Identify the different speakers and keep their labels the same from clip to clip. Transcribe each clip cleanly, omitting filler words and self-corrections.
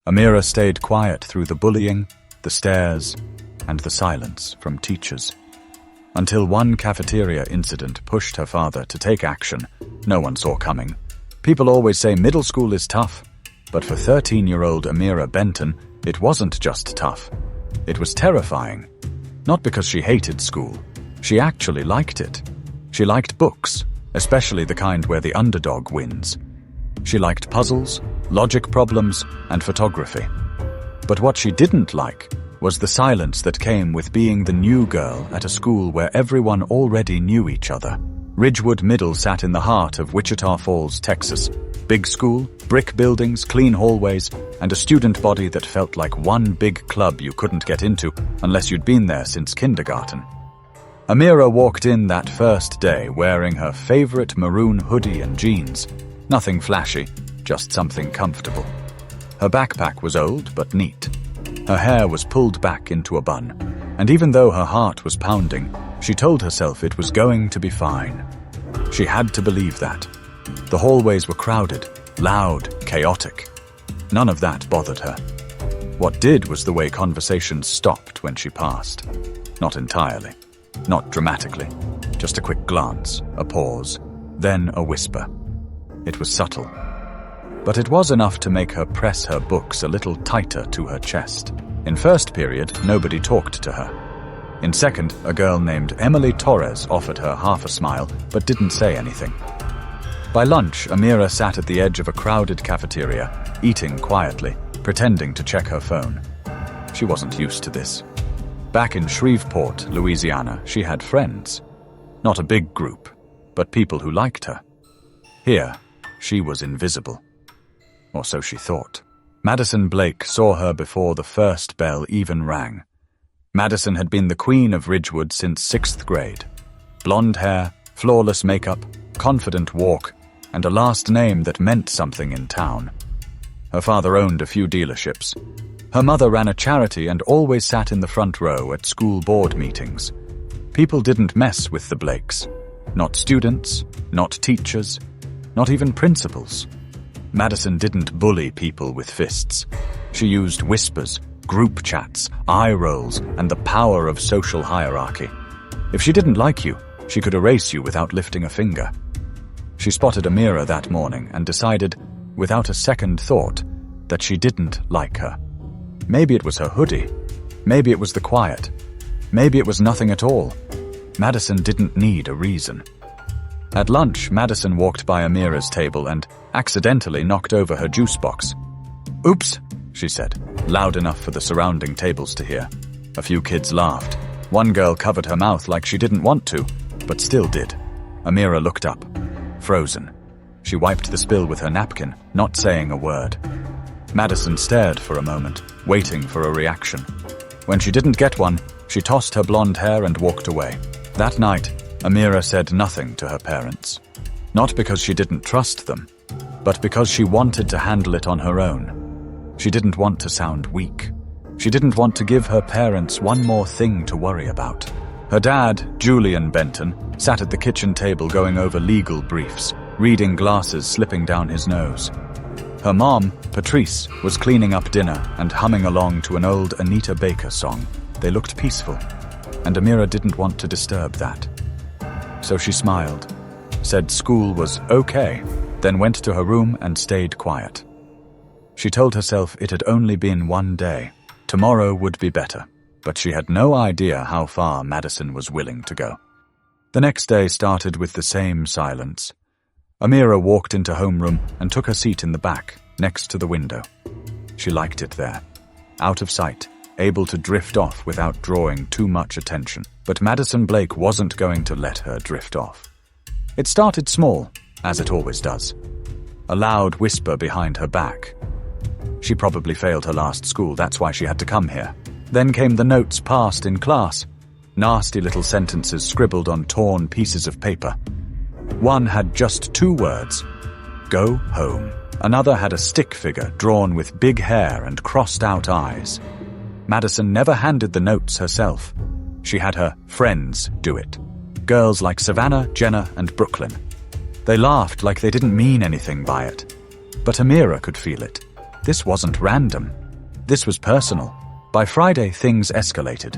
Speaker 1: Amira stayed quiet through the bullying, the stares, and the silence from teachers. Until one cafeteria incident pushed her father to take action no one saw coming. People always say middle school is tough, but for 13-year-old Amira Benton, it wasn't just tough. It was terrifying. Not because she hated school. She actually liked it. She liked books, especially the kind where the underdog wins. She liked puzzles, logic problems, and photography. But what she didn't like was the silence that came with being the new girl at a school where everyone already knew each other. Ridgewood Middle sat in the heart of Wichita Falls, Texas. Big school, brick buildings, clean hallways, and a student body that felt like one big club you couldn't get into unless you'd been there since kindergarten. Amira walked in that first day wearing her favorite maroon hoodie and jeans. Nothing flashy, just something comfortable. Her backpack was old but neat. Her hair was pulled back into a bun, and even though her heart was pounding, she told herself it was going to be fine. She had to believe that. The hallways were crowded, loud, chaotic. None of that bothered her. What did was the way conversations stopped when she passed. Not entirely. Not dramatically. Just a quick glance, a pause, then a whisper. It was subtle. But it was enough to make her press her books a little tighter to her chest. In first period, nobody talked to her. In second, a girl named Emily Torres offered her half a smile, but didn't say anything. By lunch, Amira sat at the edge of a crowded cafeteria, eating quietly, pretending to check her phone. She wasn't used to this. Back in Shreveport, Louisiana, she had friends. Not a big group, but people who liked her. Here, she was invisible. Or so she thought. Madison Blake saw her before the first bell even rang. Madison had been the queen of Ridgewood since 6th grade. Blonde hair, flawless makeup, confident walk, and a last name that meant something in town. Her father owned a few dealerships. Her mother ran a charity and always sat in the front row at school board meetings. People didn't mess with the Blakes. Not students, not teachers, not even principals. Madison didn't bully people with fists. She used whispers, group chats, eye rolls, and the power of social hierarchy. If she didn't like you, she could erase you without lifting a finger. She spotted Amira that morning and decided, without a second thought, that she didn't like her. Maybe it was her hoodie. Maybe it was the quiet. Maybe it was nothing at all. Madison didn't need a reason. At lunch, Madison walked by Amira's table and accidentally knocked over her juice box. "Oops," she said, loud enough for the surrounding tables to hear. A few kids laughed. One girl covered her mouth like she didn't want to, but still did. Amira looked up, frozen. She wiped the spill with her napkin, not saying a word. Madison stared for a moment, waiting for a reaction. When she didn't get one, she tossed her blonde hair and walked away. That night, Amira said nothing to her parents. Not because she didn't trust them, but because she wanted to handle it on her own. She didn't want to sound weak. She didn't want to give her parents one more thing to worry about. Her dad, Julian Benton, sat at the kitchen table going over legal briefs, reading glasses slipping down his nose. Her mom, Patrice, was cleaning up dinner and humming along to an old Anita Baker song. They looked peaceful, and Amira didn't want to disturb that. So she smiled, said school was okay, then went to her room and stayed quiet. She told herself it had only been one day. Tomorrow would be better, but she had no idea how far Madison was willing to go. The next day started with the same silence. Amira walked into homeroom and took her seat in the back, next to the window. She liked it there, out of sight, able to drift off without drawing too much attention. But Madison Blake wasn't going to let her drift off. It started small, as it always does. A loud whisper behind her back. She probably failed her last school, that's why she had to come here. Then came the notes passed in class. Nasty little sentences scribbled on torn pieces of paper. One had just 2 words. Go home. Another had a stick figure drawn with big hair and crossed out eyes. Madison never handed the notes herself. She had her friends do it. Girls like Savannah, Jenna, and Brooklyn. They laughed like they didn't mean anything by it. But Amira could feel it. This wasn't random. This was personal. By Friday, things escalated.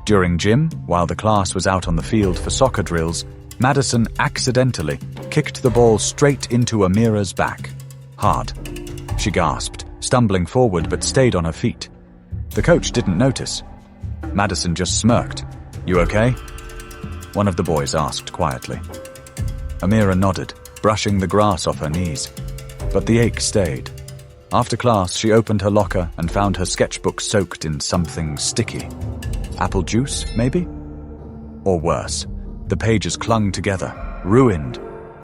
Speaker 1: During gym, while the class was out on the field for soccer drills, Madison accidentally kicked the ball straight into Amira's back. Hard. She gasped, stumbling forward but stayed on her feet. The coach didn't notice. Madison just smirked. "You okay?" One of the boys asked quietly. Amira nodded, brushing the grass off her knees. But the ache stayed. After class, she opened her locker and found her sketchbook soaked in something sticky. Apple juice, maybe? Or worse, the pages clung together, ruined.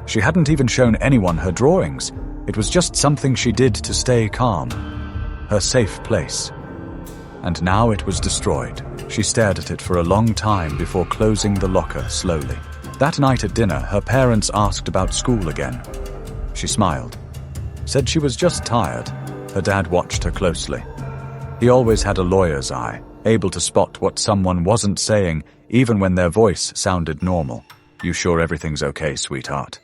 Speaker 1: She hadn't even shown anyone her drawings. It was just something she did to stay calm. Her safe place. And now it was destroyed. She stared at it for a long time before closing the locker slowly. That night at dinner, her parents asked about school again. She smiled. Said she was just tired. Her dad watched her closely. He always had a lawyer's eye, able to spot what someone wasn't saying, even when their voice sounded normal. "You sure everything's okay, sweetheart?"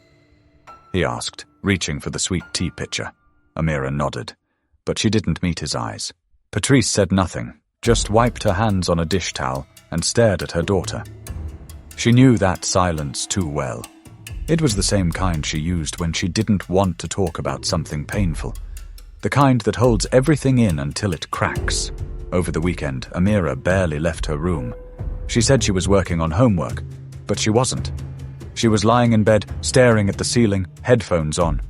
Speaker 1: he asked, reaching for the sweet tea pitcher. Amira nodded, but she didn't meet his eyes. Patrice said nothing, just wiped her hands on a dish towel and stared at her daughter. She knew that silence too well. It was the same kind she used when she didn't want to talk about something painful. The kind that holds everything in until it cracks. Over the weekend, Amira barely left her room. She said she was working on homework, but she wasn't. She was lying in bed, staring at the ceiling, headphones on.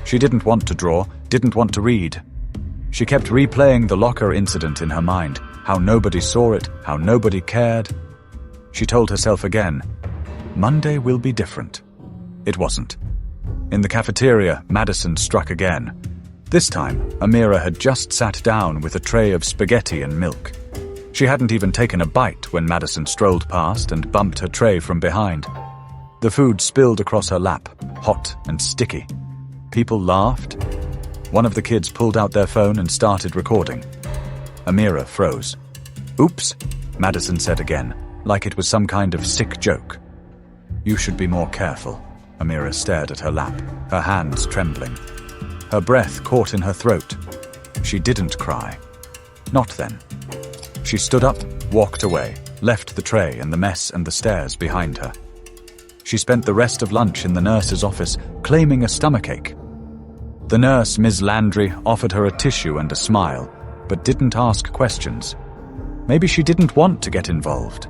Speaker 1: She didn't want to draw, didn't want to read. She kept replaying the locker incident in her mind, how nobody saw it, how nobody cared. She told herself again, Monday will be different. It wasn't. In the cafeteria, Madison struck again. This time, Amira had just sat down with a tray of spaghetti and milk. She hadn't even taken a bite when Madison strolled past and bumped her tray from behind. The food spilled across her lap, hot and sticky. People laughed. One of the kids pulled out their phone and started recording. Amira froze. "Oops," Madison said again, like it was some kind of sick joke. "You should be more careful." Amira stared at her lap, her hands trembling. Her breath caught in her throat. She didn't cry. Not then. She stood up, walked away, left the tray and the mess and the stairs behind her. She spent the rest of lunch in the nurse's office, claiming a stomachache. The nurse, Ms. Landry, offered her a tissue and a smile, but didn't ask questions. Maybe she didn't want to get involved.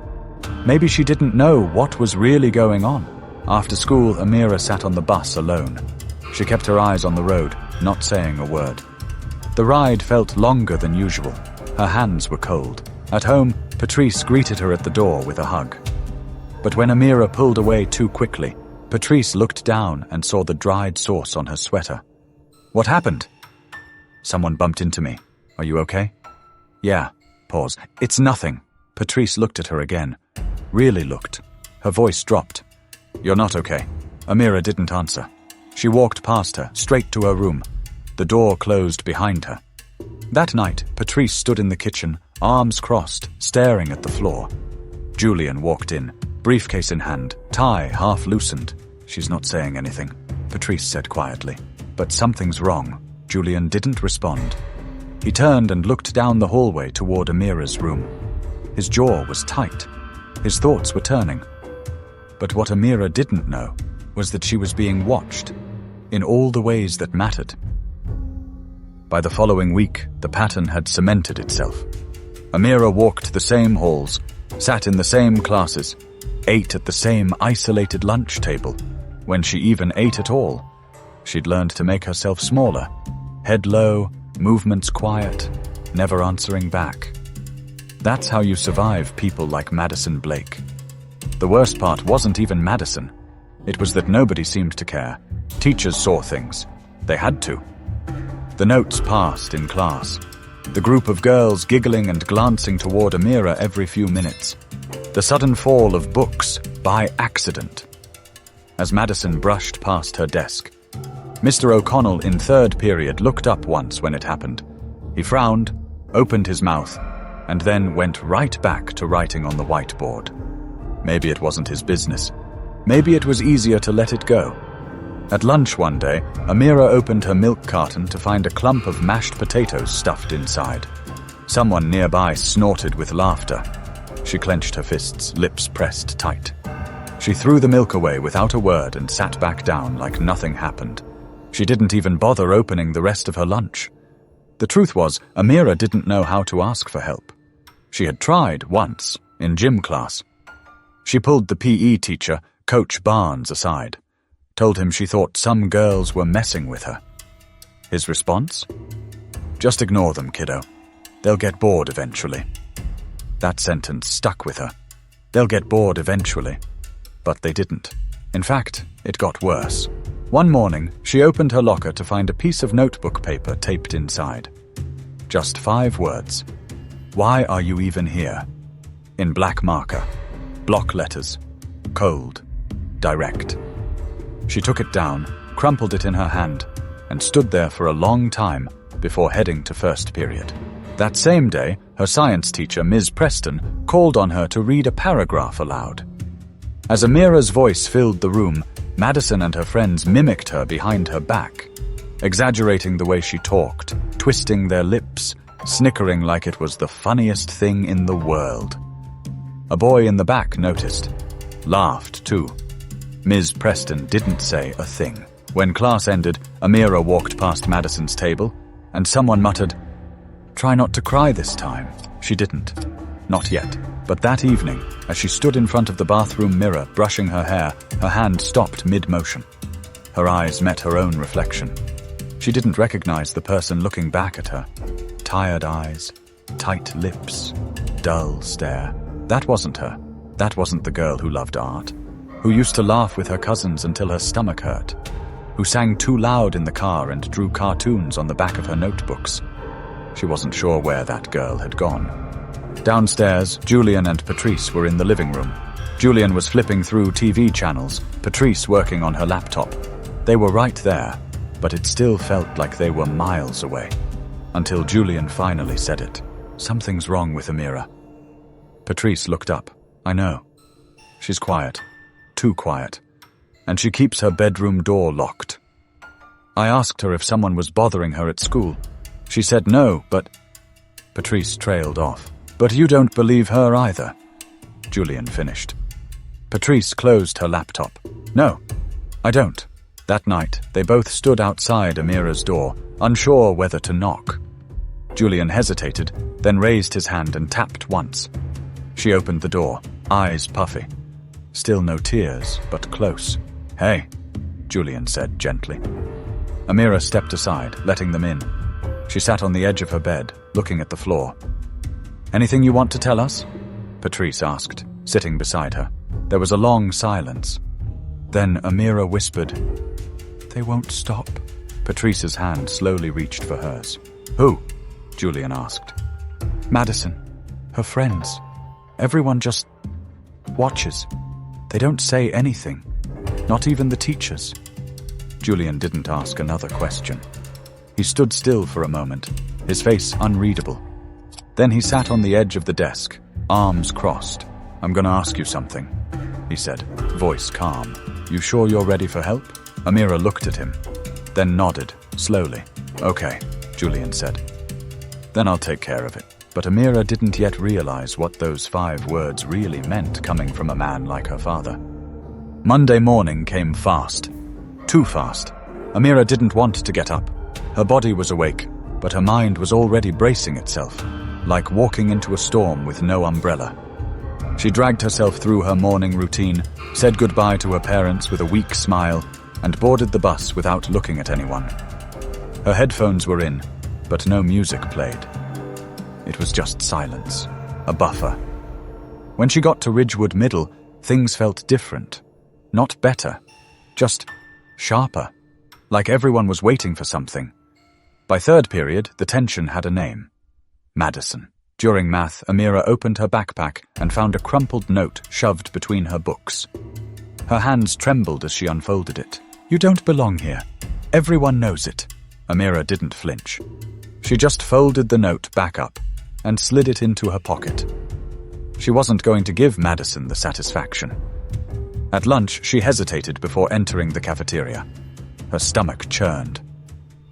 Speaker 1: Maybe she didn't know what was really going on. After school, Amira sat on the bus alone. She kept her eyes on the road, not saying a word. The ride felt longer than usual. Her hands were cold. At home, Patrice greeted her at the door with a hug. But when Amira pulled away too quickly, Patrice looked down and saw the dried sauce on her sweater. "What happened?" "Someone bumped into me. Are you okay?" "Yeah." Pause. "It's nothing." Patrice looked at her again. Really looked. Her voice dropped. "You're not okay." Amira didn't answer. She walked past her, straight to her room. The door closed behind her. That night, Patrice stood in the kitchen, arms crossed, staring at the floor. Julian walked in, briefcase in hand, tie half loosened. "She's not saying anything," Patrice said quietly. "But something's wrong." Julian didn't respond. He turned and looked down the hallway toward Amira's room. His jaw was tight. His thoughts were turning. But what Amira didn't know was that she was being watched, in all the ways that mattered. By the following week, the pattern had cemented itself. Amira walked the same halls, sat in the same classes, ate at the same isolated lunch table. When she even ate at all, she'd learned to make herself smaller, head low, movements quiet, never answering back. That's how you survive people like Madison Blake. The worst part wasn't even Madison. It was that nobody seemed to care. Teachers saw things. They had to. The notes passed in class. The group of girls giggling and glancing toward Amira every few minutes. The sudden fall of books by accident. As Madison brushed past her desk, Mr. O'Connell in third period looked up once when it happened. He frowned, opened his mouth, and then went right back to writing on the whiteboard. Maybe it wasn't his business. Maybe it was easier to let it go. At lunch one day, Amira opened her milk carton to find a clump of mashed potatoes stuffed inside. Someone nearby snorted with laughter. She clenched her fists, lips pressed tight. She threw the milk away without a word and sat back down like nothing happened. She didn't even bother opening the rest of her lunch. The truth was, Amira didn't know how to ask for help. She had tried once, in gym class. She pulled the PE teacher, Coach Barnes, aside, told him she thought some girls were messing with her. His response? Just ignore them, kiddo. They'll get bored eventually. That sentence stuck with her. They'll get bored eventually. But they didn't. In fact, it got worse. One morning, she opened her locker to find a piece of notebook paper taped inside. Just 5 words. Why are you even here? In black marker. Block letters. Cold. Direct. She took it down, crumpled it in her hand, and stood there for a long time before heading to first period. That same day, her science teacher, Ms. Preston, called on her to read a paragraph aloud. As Amira's voice filled the room, Madison and her friends mimicked her behind her back, exaggerating the way she talked, twisting their lips, snickering like it was the funniest thing in the world. A boy in the back noticed, laughed too. Ms. Preston didn't say a thing. When class ended, Amira walked past Madison's table, and someone muttered, "Try not to cry this time." She didn't. Not yet. But that evening, as she stood in front of the bathroom mirror brushing her hair, her hand stopped mid-motion. Her eyes met her own reflection. She didn't recognize the person looking back at her. Tired eyes, tight lips, dull stare. That wasn't her. That wasn't the girl who loved art, who used to laugh with her cousins until her stomach hurt, who sang too loud in the car and drew cartoons on the back of her notebooks. She wasn't sure where that girl had gone. Downstairs, Julian and Patrice were in the living room. Julian was flipping through TV channels, Patrice working on her laptop. They were right there, but it still felt like they were miles away. Until Julian finally said it. "Something's wrong with Amira." Patrice looked up. "I know. She's quiet. Too quiet. And she keeps her bedroom door locked. I asked her if someone was bothering her at school. She said no, but..." Patrice trailed off. "But you don't believe her either," Julian finished. Patrice closed her laptop. "No, I don't." That night, they both stood outside Amira's door, unsure whether to knock. Julian hesitated, then raised his hand and tapped once. She opened the door, eyes puffy. Still no tears, but close. "Hey," Julian said gently. Amira stepped aside, letting them in. She sat on the edge of her bed, looking at the floor. "Anything you want to tell us?" Patrice asked, sitting beside her. There was a long silence. Then Amira whispered, "They won't stop." Patrice's hand slowly reached for hers. "Who?" Julian asked. "Madison. Her friends. Everyone just watches. They don't say anything. Not even the teachers." Julian didn't ask another question. He stood still for a moment, his face unreadable. Then he sat on the edge of the desk, arms crossed. "I'm gonna ask you something," he said, voice calm. "You sure you're ready for help?" Amira looked at him, then nodded, slowly. "Okay," Julian said. "Then I'll take care of it." But Amira didn't yet realize what those 5 words really meant coming from a man like her father. Monday morning came fast. Too fast. Amira didn't want to get up. Her body was awake, but her mind was already bracing itself, like walking into a storm with no umbrella. She dragged herself through her morning routine, said goodbye to her parents with a weak smile, and boarded the bus without looking at anyone. Her headphones were in, but no music played. It was just silence, a buffer. When she got to Ridgewood Middle, things felt different. Not better, just sharper, like everyone was waiting for something. By third period, the tension had a name. Madison. During math, Amira opened her backpack and found a crumpled note shoved between her books. Her hands trembled as she unfolded it. "You don't belong here. Everyone knows it." Amira didn't flinch. She just folded the note back up and slid it into her pocket. She wasn't going to give Madison the satisfaction. At lunch, she hesitated before entering the cafeteria. Her stomach churned.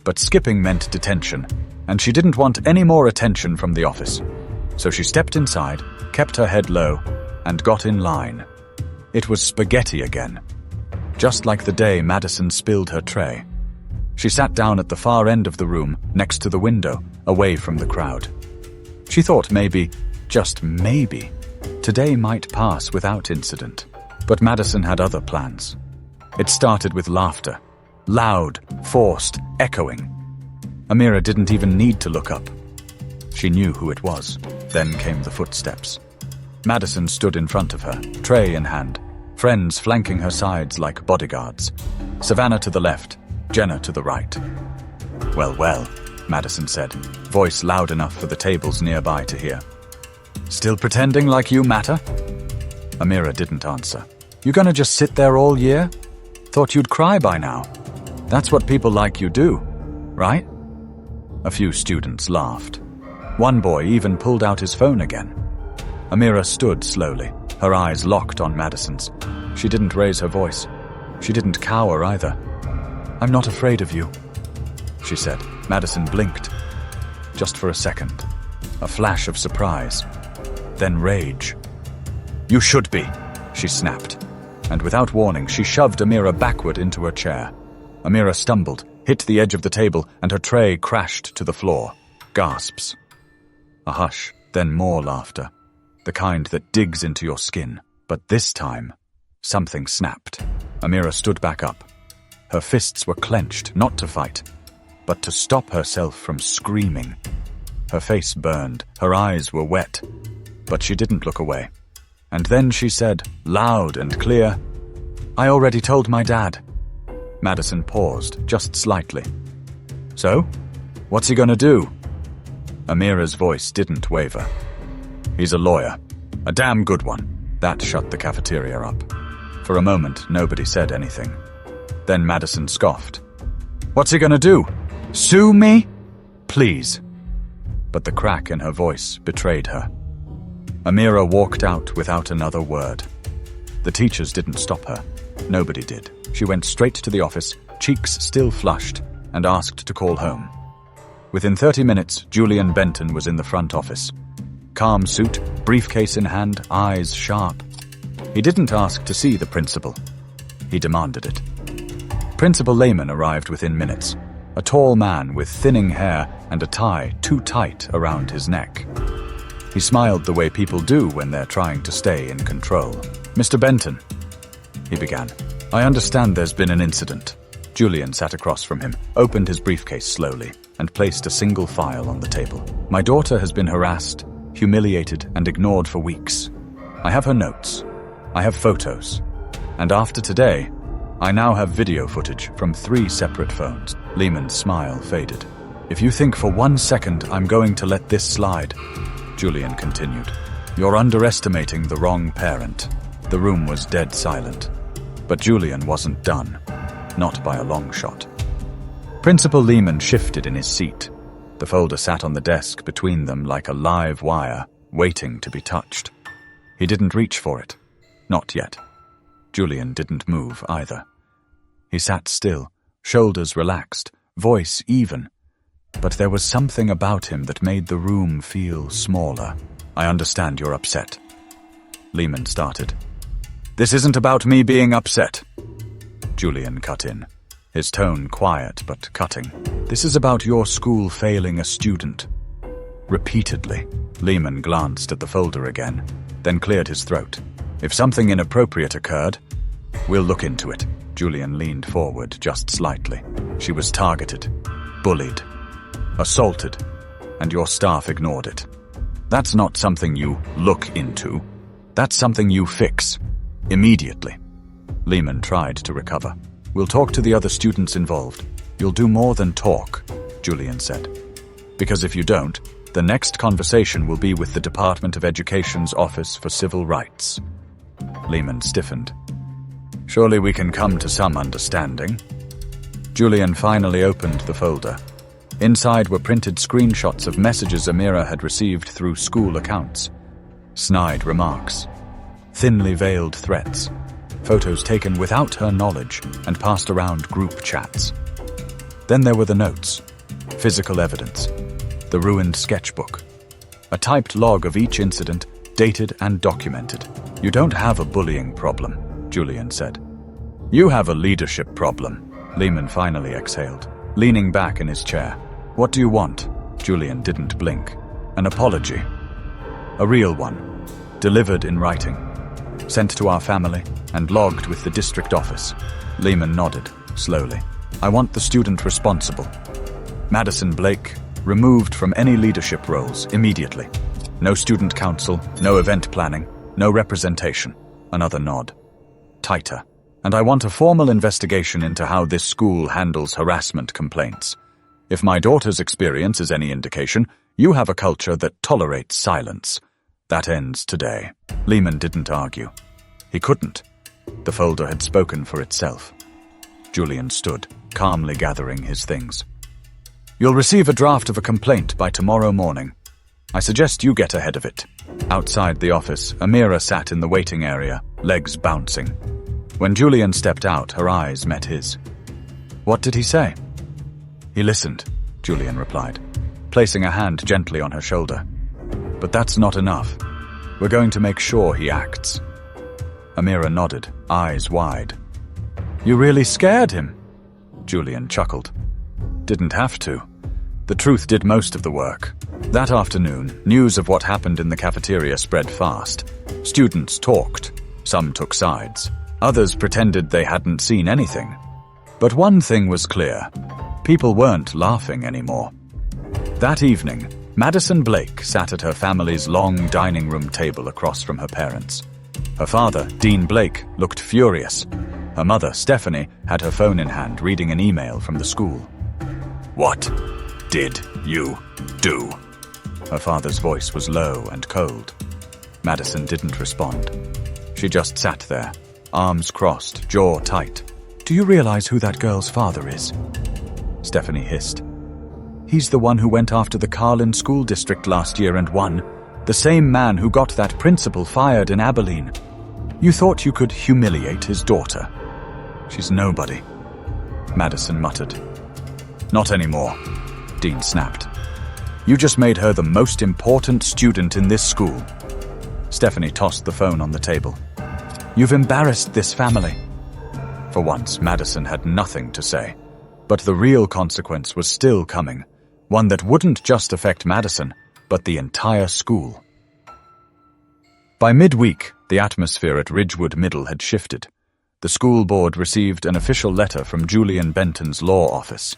Speaker 1: But skipping meant detention, and she didn't want any more attention from the office. So she stepped inside, kept her head low, and got in line. It was spaghetti again. Just like the day Madison spilled her tray. She sat down at the far end of the room, next to the window, away from the crowd. She thought maybe, just maybe, today might pass without incident. But Madison had other plans. It started with laughter. Loud, forced, echoing. Amira didn't even need to look up. She knew who it was. Then came the footsteps. Madison stood in front of her, tray in hand, friends flanking her sides like bodyguards. Savannah to the left, Jenna to the right. "Well, well," Madison said, voice loud enough for the tables nearby to hear. "Still pretending like you matter?" Amira didn't answer. "You gonna just sit there all year? Thought you'd cry by now. That's what people like you do, right?" A few students laughed. One boy even pulled out his phone again. Amira stood slowly, her eyes locked on Madison's. She didn't raise her voice. She didn't cower either. "I'm not afraid of you," she said. Madison blinked. Just for a second. A flash of surprise. Then rage. "You should be," she snapped. And without warning, she shoved Amira backward into her chair. Amira stumbled, hit the edge of the table, and her tray crashed to the floor. Gasps. A hush, then more laughter. The kind that digs into your skin. But this time, something snapped. Amira stood back up. Her fists were clenched, not to fight, but to stop herself from screaming. Her face burned, her eyes were wet, but she didn't look away. And then she said, loud and clear, "I already told my dad." Madison paused, just slightly. "So? What's he gonna do?" Amira's voice didn't waver. "He's a lawyer. A damn good one." That shut the cafeteria up. For a moment, nobody said anything. Then Madison scoffed. "What's he gonna do? Sue me? Please." But the crack in her voice betrayed her. Amira walked out without another word. The teachers didn't stop her. Nobody did. She went straight to the office, cheeks still flushed, and asked to call home. Within 30 minutes, Julian Benton was in the front office. Calm suit, briefcase in hand, eyes sharp. He didn't ask to see the principal. He demanded it. Principal Lehman arrived within minutes. A tall man with thinning hair and a tie too tight around his neck. He smiled the way people do when they're trying to stay in control. "Mr. Benton," he began, "I understand there's been an incident." Julian sat across from him, opened his briefcase slowly, and placed a single file on the table. "My daughter has been harassed, humiliated, and ignored for weeks. I have her notes. I have photos. And after today, I now have video footage from 3 separate phones." Lehman's smile faded. "If you think for 1 second I'm going to let this slide," Julian continued, "you're underestimating the wrong parent." The room was dead silent. But Julian wasn't done. Not by a long shot. Principal Lehman shifted in his seat. The folder sat on the desk between them like a live wire, waiting to be touched. He didn't reach for it. Not yet. Julian didn't move either. He sat still, shoulders relaxed, voice even. But there was something about him that made the room feel smaller. "I understand you're upset," Lehman started. "This isn't about me being upset," Julian cut in, his tone quiet but cutting. "This is about your school failing a student. Repeatedly." Lehman glanced at the folder again, then cleared his throat. "If something inappropriate occurred, we'll look into it." Julian leaned forward just slightly. "She was targeted, bullied, assaulted, and your staff ignored it. That's not something you look into. That's something you fix. Immediately." Lehman tried to recover. "We'll talk to the other students involved. You'll do more than talk," Julian said. "Because if you don't, the next conversation will be with the Department of Education's Office for Civil Rights." Lehman stiffened. "Surely we can come to some understanding." Julian finally opened the folder. Inside were printed screenshots of messages Amira had received through school accounts. Snide remarks. Thinly veiled threats. photos taken without her knowledge and passed around group chats. Then there were the notes, physical evidence, the ruined sketchbook, a typed log of each incident, dated and documented. "You don't have a bullying problem," Julian said. "You have a leadership problem," Lehman finally exhaled, leaning back in his chair. "What do you want?" Julian didn't blink. "An apology. A real one. Delivered in writing. Sent to our family and logged with the district office." Lehman nodded, slowly. "I want the student responsible. Madison Blake, removed from any leadership roles immediately. No student council, no event planning, no representation." Another nod. "Tighter. And I want a formal investigation into how this school handles harassment complaints. If my daughter's experience is any indication, you have a culture that tolerates silence. That ends today." Lehman didn't argue. He couldn't. The folder had spoken for itself. Julian stood, calmly gathering his things. "You'll receive a draft of a complaint by tomorrow morning. I suggest you get ahead of it." Outside the office, Amira sat in the waiting area, legs bouncing. When Julian stepped out, her eyes met his. "What did he say?" "He listened," Julian replied, placing a hand gently on her shoulder. "But that's not enough. We're going to make sure he acts." Amira nodded, eyes wide. "You really scared him?" Julian chuckled. "Didn't have to. The truth did most of the work." That afternoon, news of what happened in the cafeteria spread fast. Students talked. Some took sides. Others pretended they hadn't seen anything. But one thing was clear. People weren't laughing anymore. That evening, Madison Blake sat at her family's long dining room table across from her parents. Her father, Dean Blake, looked furious. Her mother, Stephanie, had her phone in hand reading an email from the school. "What did you do?" Her father's voice was low and cold. Madison didn't respond. She just sat there, arms crossed, jaw tight. "Do you realize who that girl's father is?" Stephanie hissed. "He's the one who went after the Carlin School District last year and won. The same man who got that principal fired in Abilene. You thought you could humiliate his daughter. She's nobody," Madison muttered. "Not anymore," Dean snapped. "You just made her the most important student in this school." Stephanie tossed the phone on the table. "You've embarrassed this family." For once, Madison had nothing to say. But the real consequence was still coming, one that wouldn't just affect Madison, but the entire school. By midweek, the atmosphere at Ridgewood Middle had shifted. The school board received an official letter from Julian Benton's law office.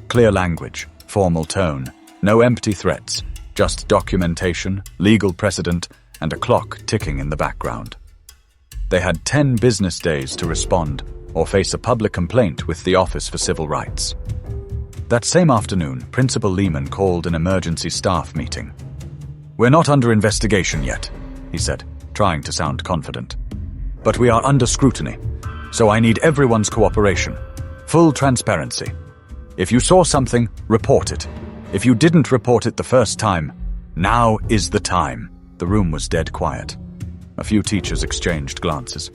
Speaker 1: Clear language, formal tone, no empty threats, just documentation, legal precedent, and a clock ticking in the background. They had 10 business days to respond or face a public complaint with the Office for Civil Rights. That same afternoon, Principal Lehman called an emergency staff meeting. "We're not under investigation yet," he said, trying to sound confident. "But we are under scrutiny, so I need everyone's cooperation. Full transparency. If you saw something, report it. If you didn't report it the first time, now is the time." The room was dead quiet. A few teachers exchanged glances.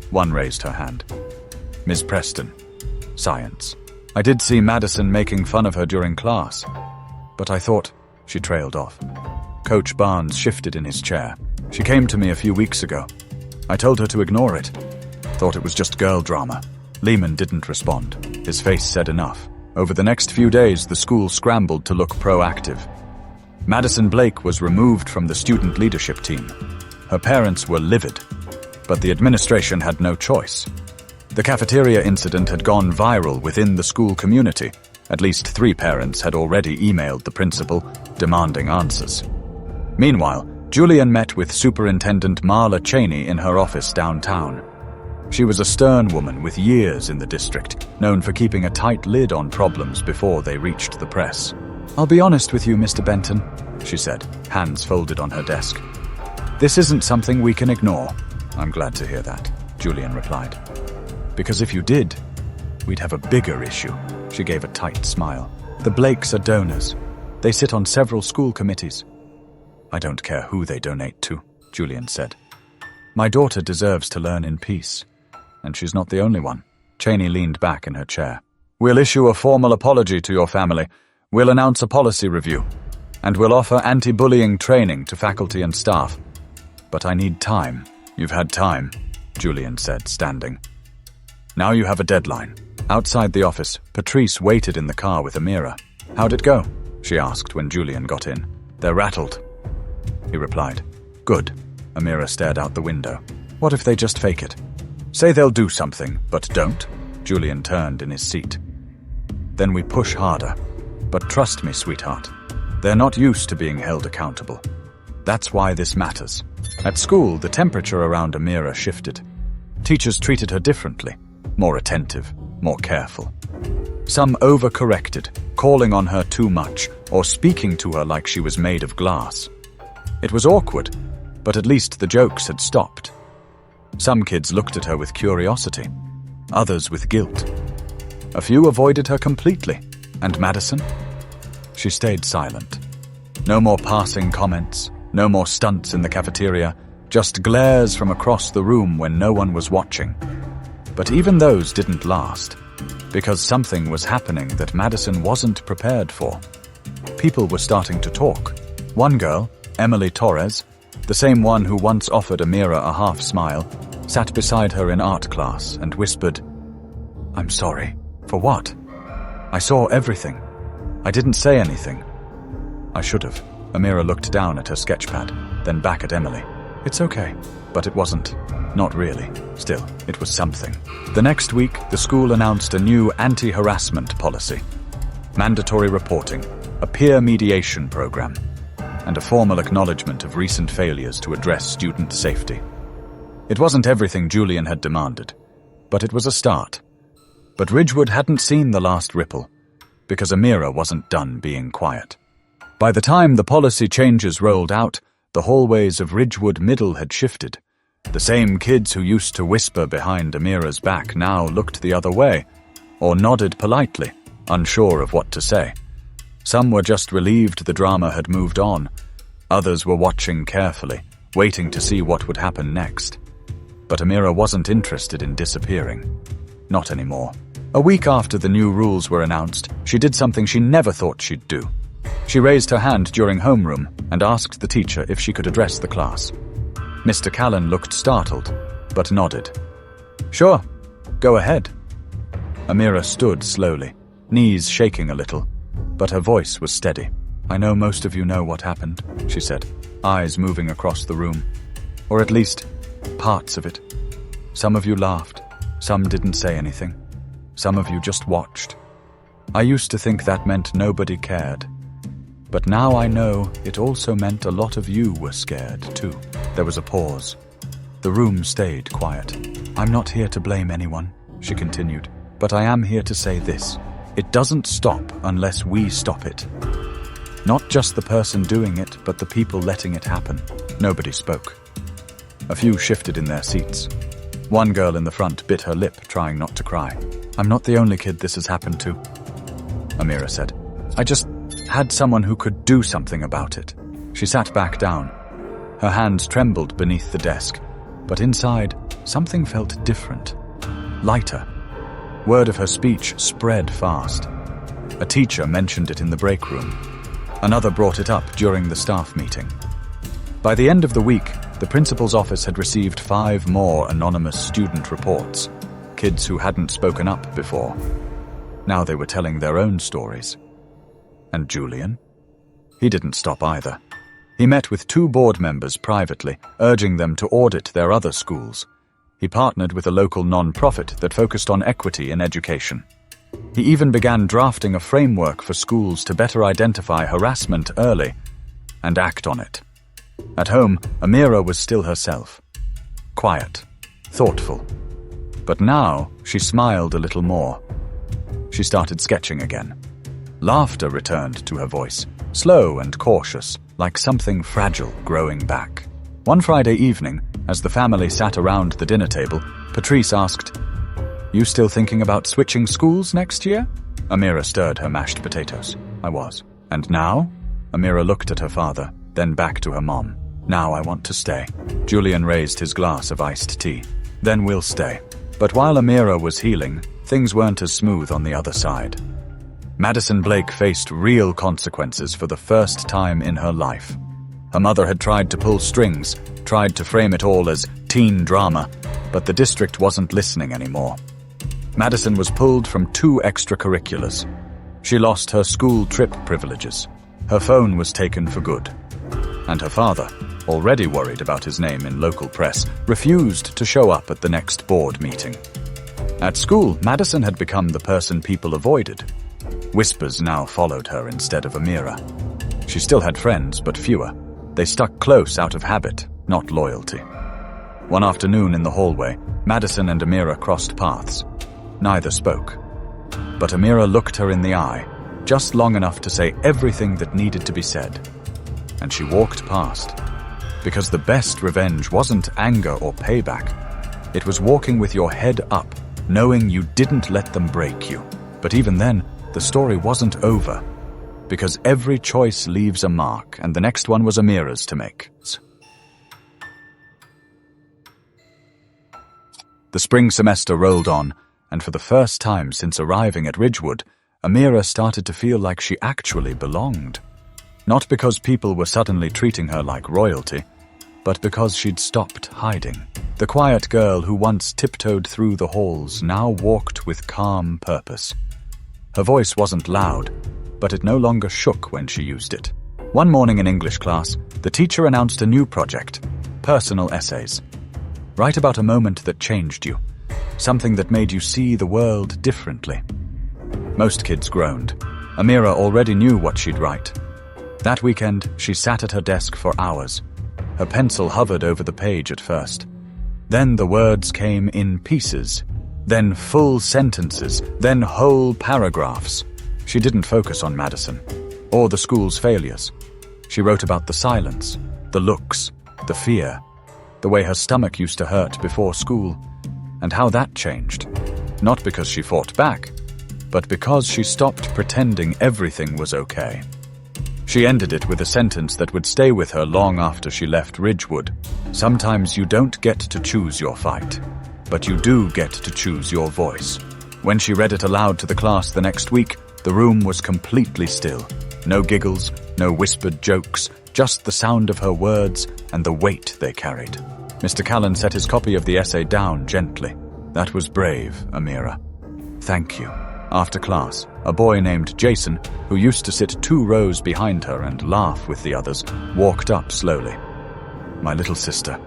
Speaker 1: One raised her hand. "Ms. Preston, science. I did see Madison making fun of her during class, but I thought..." She trailed off. Coach Barnes shifted in his chair. "She came to me a few weeks ago. I told her to ignore it. Thought it was just girl drama." Lehman didn't respond. His face said enough. Over the next few days, the school scrambled to look proactive. Madison Blake was removed from the student leadership team. Her parents were livid, but the administration had no choice. The cafeteria incident had gone viral within the school community. At least 3 parents had already emailed the principal, demanding answers. Meanwhile, Julian met with Superintendent Marla Cheney in her office downtown. She was a stern woman with years in the district, known for keeping a tight lid on problems before they reached the press. "I'll be honest with you, Mr. Benton," she said, hands folded on her desk. "This isn't something we can ignore." "I'm glad to hear that," Julian replied. "Because if you did, we'd have a bigger issue." She gave a tight smile. "The Blakes are donors. They sit on several school committees." "I don't care who they donate to," Julian said. "My daughter deserves to learn in peace. and she's not the only one. Cheney leaned back in her chair. We'll issue a formal apology to your family. We'll announce a policy review. And we'll offer anti-bullying training to faculty and staff. But I need time. You've had time, Julian said, standing. Now you have a deadline. Outside the office, Patrice waited in the car with Amira. How'd it go? She asked when Julian got in. They're rattled, he replied. Good. Amira stared out the window. What if they just fake it? Say they'll do something, but don't? Julian turned in his seat. Then we push harder. But trust me, sweetheart. They're not used to being held accountable. That's why this matters. At school, the temperature around Amira shifted. Teachers treated her differently, more attentive, more careful. Some overcorrected, calling on her too much, or speaking to her like she was made of glass. It was awkward, but at least the jokes had stopped. Some kids looked at her with curiosity, others with guilt. A few avoided her completely. And Madison? She stayed silent. No more passing comments, no more stunts in the cafeteria, just glares from across the room when no one was watching. But even those didn't last, because something was happening that Madison wasn't prepared for. People were starting to talk. One girl, Emily Torres, the same one who once offered Amira a half smile, sat beside her in art class and whispered, I'm sorry. For what? I saw everything. I didn't say anything. I should have. Amira looked down at her sketchpad, then back at Emily. It's okay. But it wasn't. Not really. Still, it was something. The next week, the school announced a new anti-harassment policy. Mandatory reporting, a peer mediation program, and a formal acknowledgement of recent failures to address student safety. It wasn't everything Julian had demanded, but it was a start. But Ridgewood hadn't seen the last ripple, because Amira wasn't done being quiet. By the time the policy changes rolled out, the hallways of Ridgewood Middle had shifted. The same kids who used to whisper behind Amira's back now looked the other way, or nodded politely, unsure of what to say. Some were just relieved the drama had moved on. Others were watching carefully, waiting to see what would happen next. But Amira wasn't interested in disappearing. Not anymore. A week after the new rules were announced, she did something she never thought she'd do. She raised her hand during homeroom and asked the teacher if she could address the class. Mr. Callan looked startled, but nodded. Sure, go ahead. Amira stood slowly, knees shaking a little, but her voice was steady. I know most of you know what happened, she said, eyes moving across the room. Or at least, parts of it. Some of you laughed, some didn't say anything. Some of you just watched. I used to think that meant nobody cared. But now I know it also meant a lot of you were scared, too. There was a pause. The room stayed quiet. I'm not here to blame anyone, she continued, but I am here to say this. It doesn't stop unless we stop it. Not just the person doing it, but the people letting it happen. Nobody spoke. A few shifted in their seats. One girl in the front bit her lip, trying not to cry. I'm not the only kid this has happened to, Amira said. I just had someone who could do something about it. She sat back down. Her hands trembled beneath the desk, but inside, something felt different. Lighter. Word of her speech spread fast. A teacher mentioned it in the break room. Another brought it up during the staff meeting. By the end of the week, the principal's office had received 5 more anonymous student reports. Kids who hadn't spoken up before. Now they were telling their own stories. And Julian? He didn't stop either. He met with 2 board members privately, urging them to audit their other schools. He partnered with a local non-profit that focused on equity in education. He even began drafting a framework for schools to better identify harassment early and act on it. At home, Amira was still herself. Quiet, thoughtful. But now, she smiled a little more. She started sketching again. Laughter returned to her voice, slow and cautious, like something fragile growing back. One Friday evening, as the family sat around the dinner table, Patrice asked, You still thinking about switching schools next year? Amira stirred her mashed potatoes. I was. And now? Amira looked at her father, then back to her mom. Now I want to stay. Julian raised his glass of iced tea. Then we'll stay. But while Amira was healing, things weren't as smooth on the other side. Madison Blake faced real consequences for the first time in her life. Her mother had tried to pull strings, tried to frame it all as teen drama, but the district wasn't listening anymore. Madison was pulled from 2 extracurriculars. She lost her school trip privileges. Her phone was taken for good. And her father, already worried about his name in local press, refused to show up at the next board meeting. At school, Madison had become the person people avoided. Whispers now followed her instead of Amira. She still had friends, but fewer. They stuck close out of habit, not loyalty. One afternoon in the hallway, Madison and Amira crossed paths. Neither spoke. But Amira looked her in the eye, just long enough to say everything that needed to be said. And she walked past. Because the best revenge wasn't anger or payback. It was walking with your head up, knowing you didn't let them break you. But even then, the story wasn't over. Because every choice leaves a mark, and the next one was Amira's to make. The spring semester rolled on, and for the first time since arriving at Ridgewood, Amira started to feel like she actually belonged. Not because people were suddenly treating her like royalty, but because she'd stopped hiding. The quiet girl who once tiptoed through the halls now walked with calm purpose. Her voice wasn't loud, but it no longer shook when she used it. One morning in English class, the teacher announced a new project, personal essays. Write about a moment that changed you, something that made you see the world differently. Most kids groaned. Amira already knew what she'd write. That weekend, she sat at her desk for hours. Her pencil hovered over the page at first. Then the words came in pieces, then full sentences, then whole paragraphs. She didn't focus on Madison, or the school's failures. She wrote about the silence, the looks, the fear, the way her stomach used to hurt before school, and how that changed. Not because she fought back, but because she stopped pretending everything was okay. She ended it with a sentence that would stay with her long after she left Ridgewood. Sometimes you don't get to choose your fight, but you do get to choose your voice. When she read it aloud to the class the next week, the room was completely still. No giggles, no whispered jokes, just the sound of her words and the weight they carried. Mr. Callan set his copy of the essay down gently. That was brave, Amira. Thank you. After class, a boy named Jason, who used to sit 2 rows behind her and laugh with the others, walked up slowly. My little sister.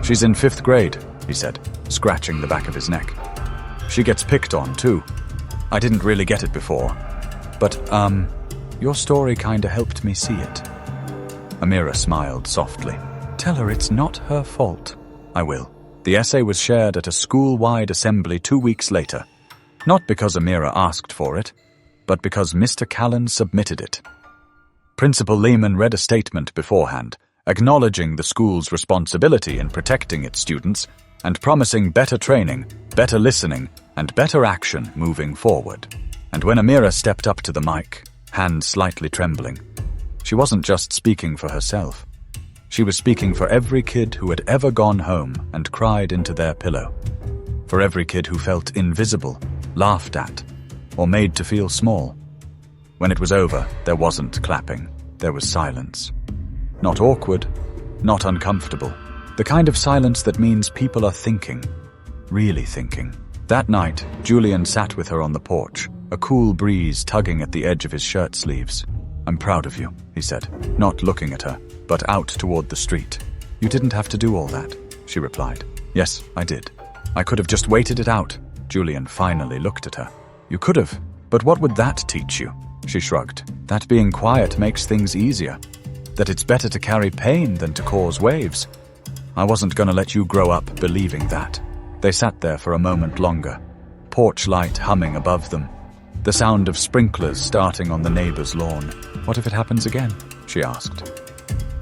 Speaker 1: She's in 5th grade, he said, scratching the back of his neck. She gets picked on, too. I didn't really get it before. But, your story kinda helped me see it. Amira smiled softly. Tell her it's not her fault. I will. The essay was shared at a school-wide assembly 2 weeks later. Not because Amira asked for it, but because Mr. Callan submitted it. Principal Lehman read a statement beforehand, acknowledging the school's responsibility in protecting its students and promising better training, better listening, and better action moving forward. And when Amira stepped up to the mic, hands slightly trembling, she wasn't just speaking for herself. She was speaking for every kid who had ever gone home and cried into their pillow. For every kid who felt invisible, laughed at, or made to feel small. When it was over, there wasn't clapping. There was silence. Not awkward, not uncomfortable. The kind of silence that means people are thinking, really thinking. That night, Julian sat with her on the porch, a cool breeze tugging at the edge of his shirt sleeves. I'm proud of you, he said, not looking at her, but out toward the street. You didn't have to do all that, she replied. Yes, I did. I could have just waited it out. Julian finally looked at her. You could have, but what would that teach you? She shrugged. That being quiet makes things easier. That it's better to carry pain than to cause waves. I wasn't going to let you grow up believing that. They sat there for a moment longer, porch light humming above them, the sound of sprinklers starting on the neighbor's lawn. What if it happens again? She asked.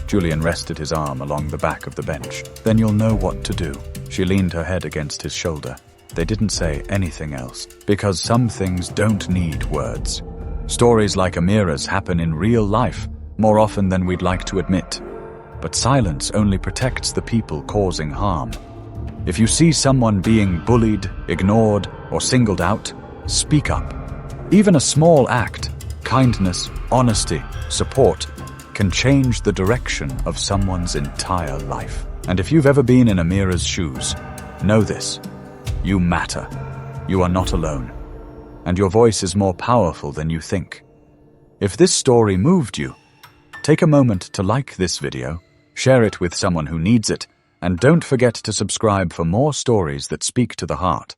Speaker 1: Julian rested his arm along the back of the bench. Then you'll know what to do. She leaned her head against his shoulder. They didn't say anything else, because some things don't need words. Stories like Amira's happen in real life, more often than we'd like to admit. But silence only protects the people causing harm. If you see someone being bullied, ignored, or singled out, speak up. Even a small act, kindness, honesty, support, can change the direction of someone's entire life. And if you've ever been in Amira's shoes, know this: you matter. You are not alone. And your voice is more powerful than you think. If this story moved you, take a moment to like this video, share it with someone who needs it, and don't forget to subscribe for more stories that speak to the heart.